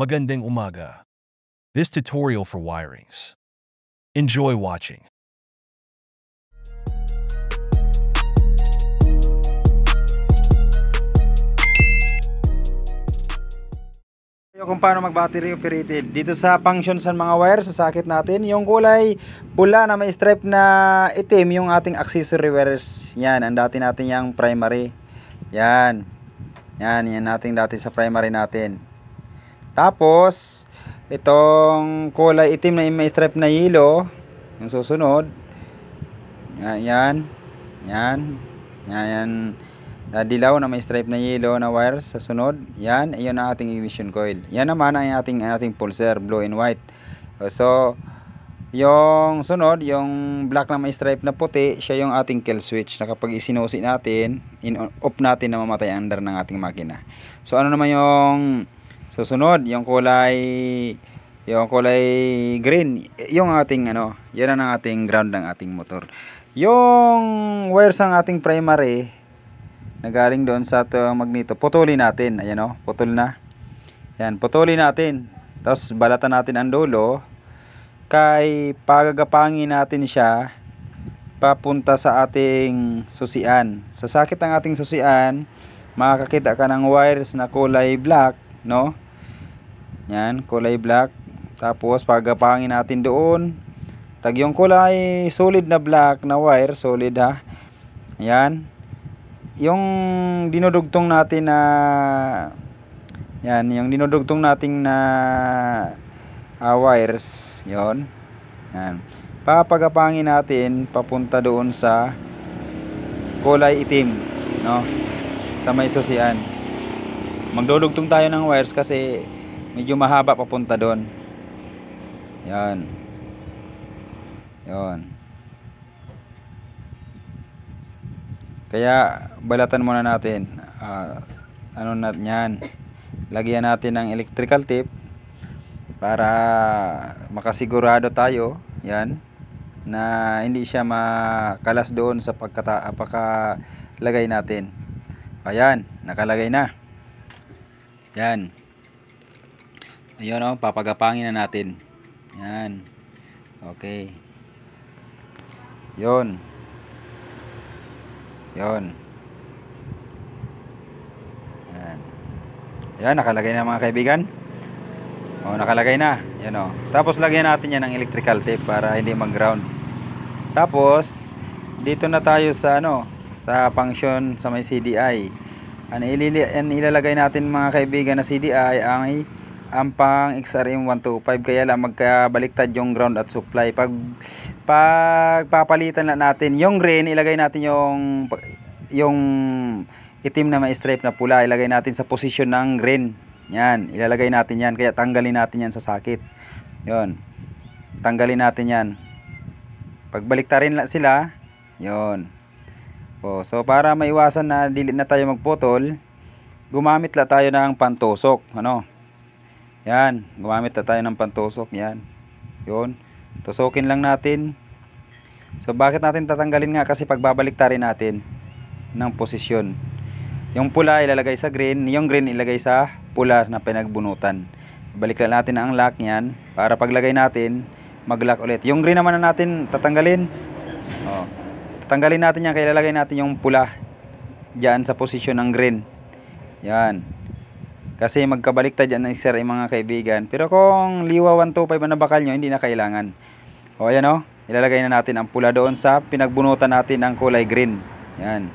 Magandang umaga. This tutorial for wirings. Enjoy watching. Kung paano mag-battery operated dito sa function sa mga wire sa socket natin, yung kulay pula na may stripe na itim yung ating accessory wires. Yan ang dati natin yung primary. Yan natin dati sa primary natin. Tapos itong kulay itim na may stripe na yellow yung susunod. Yan dilaw na may stripe na yellow na wires sa sunod. Yan, iyon ang ating ignition coil. Yan naman ang ating pulser, blue and white. So, yung sunod, yung black na may stripe na puti, siya yung ating kill switch na kapag isinusi natin, off natin na mamatay ang under ng ating makina. So, ano naman yung susunod? Yung kulay green, yung ating yan ang ating ground ng ating motor. Yung wires ng ating primary na galing doon sa magneto, putulin natin. Ayan putol na. Yan, putulin natin. Tapos balatan natin ang dulo. Kay pagagapangin natin siya papunta sa ating susian. Sa sakit ng ating susian, makakakita ka ng wires na kulay black, no? Yan, kulay black. Tapos pagagapangin natin doon. Tag yung kulay solid na black na wire, solid ha. Yan. Yung dinudugtong natin na yung dinudugtong natin na wires, yan. Papagapangin natin papunta doon sa kulay itim, no? Sa may susian. Magdudugtong tayo ng wires kasi medyo mahaba papunta doon. Yan. Kaya balatan muna natin. Yan. Lagyan natin ng electrical tape para makasigurado tayo, yan, na hindi siya makalas doon sa pagkalagay natin. Ayan, nakalagay na. Yan. Ayun papagapangin na natin. Yan. Okay. Yon. Yan, nakalagay na mga kaibigan. Nakalagay na. Yan Tapos lagyan natin yan ng electrical tape para hindi mag-ground. Tapos dito na tayo sa sa function sa may CDI. Ang ilalagay natin mga kaibigan na CDI ang pang XRM125, kaya lang magkabaliktad yung ground at supply. Pag papalitan na natin yung green, ilagay natin yung itim na may stripe na pula, ilagay natin sa position ng green. Yan, ilalagay natin yan, kaya tanggalin natin yan sa sakit. Yon, tanggalin natin yan. Pagbaliktarin lang sila, yon. So para maiwasan na dili na tayo magputol, gumamit la tayo ng pantusok. Yan, gumamit na tayo ng pantusok. Yan. Yun. Tusukin lang natin. So bakit natin tatanggalin nga? Kasi pagbabaliktarin natin ng posisyon. Yung pula ilalagay sa green, yung green ilagay sa pula na pinagbunutan. Balik lang natin ang lock niyan para paglagay natin, mag-lock ulit. Yung green naman na natin tatanggalin. Tatanggalin natin yan, kaya ilalagay natin yung pula diyan sa posisyon ng green. Yan. Kasi magkabaliktad yan ng XRM mga kaibigan. Pero kung liwa 125 na bakal nyo, hindi na kailangan. Ayan ilalagay na natin ang pula doon sa pinagbunutan natin ng kulay green. Yan.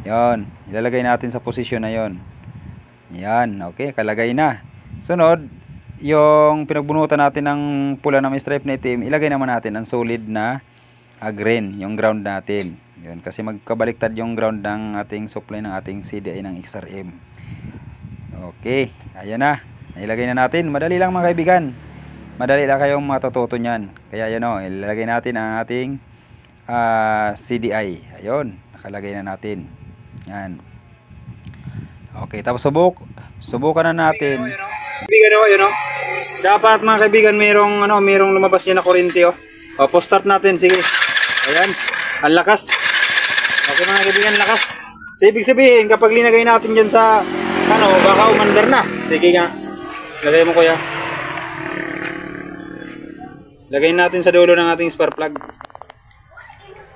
Yan. Ilalagay natin sa posisyon na yon. Yan. Okay, kalagay na. Sunod, yung pinagbunutan natin ng pula na may stripe na itim, ilagay naman natin ang solid na green, yung ground natin. Yun. Kasi magkabaliktad yung ground ng ating supply ng ating CDI ng XRM. Okay, ayan na. Ilagay na natin. Madali lang mga kaibigan. Madali lang kayong matututo niyan. Kaya ilalagay natin ang ating CDI. Ayun, nakalagay na natin. Yan. Okay, tapos subukan na natin. Kaibigan dapat mga kaibigan mayroong lumabas niya na kuryente start natin, sige. Ayan, ang lakas. Okay mga kaibigan, lakas. So ibig sabihin kapag linagay natin diyan sa baka umandar na. Sige nga. Lagay mo kuya. Lagay natin sa dulo ng ating spark plug.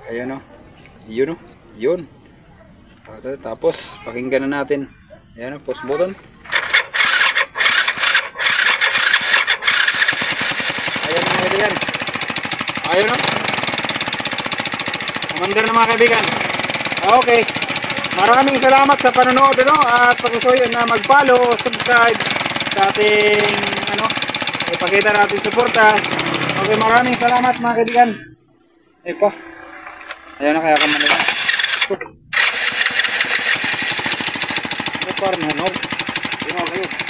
Ayan o. Yun o. Yun. Tapos, pakinggan na natin. Ayan o, pause button. Ayan mga kaibigan. Ayan o. Commander na mga kaibigan. Okay. Maraming salamat sa panonood at pakisuyo na mag-follow, subscribe sa ating ipakita natin suporta. Okay, maraming salamat mga kaibigan. Pa. Ayan na kaya Commander. Parang nanog. Kayo.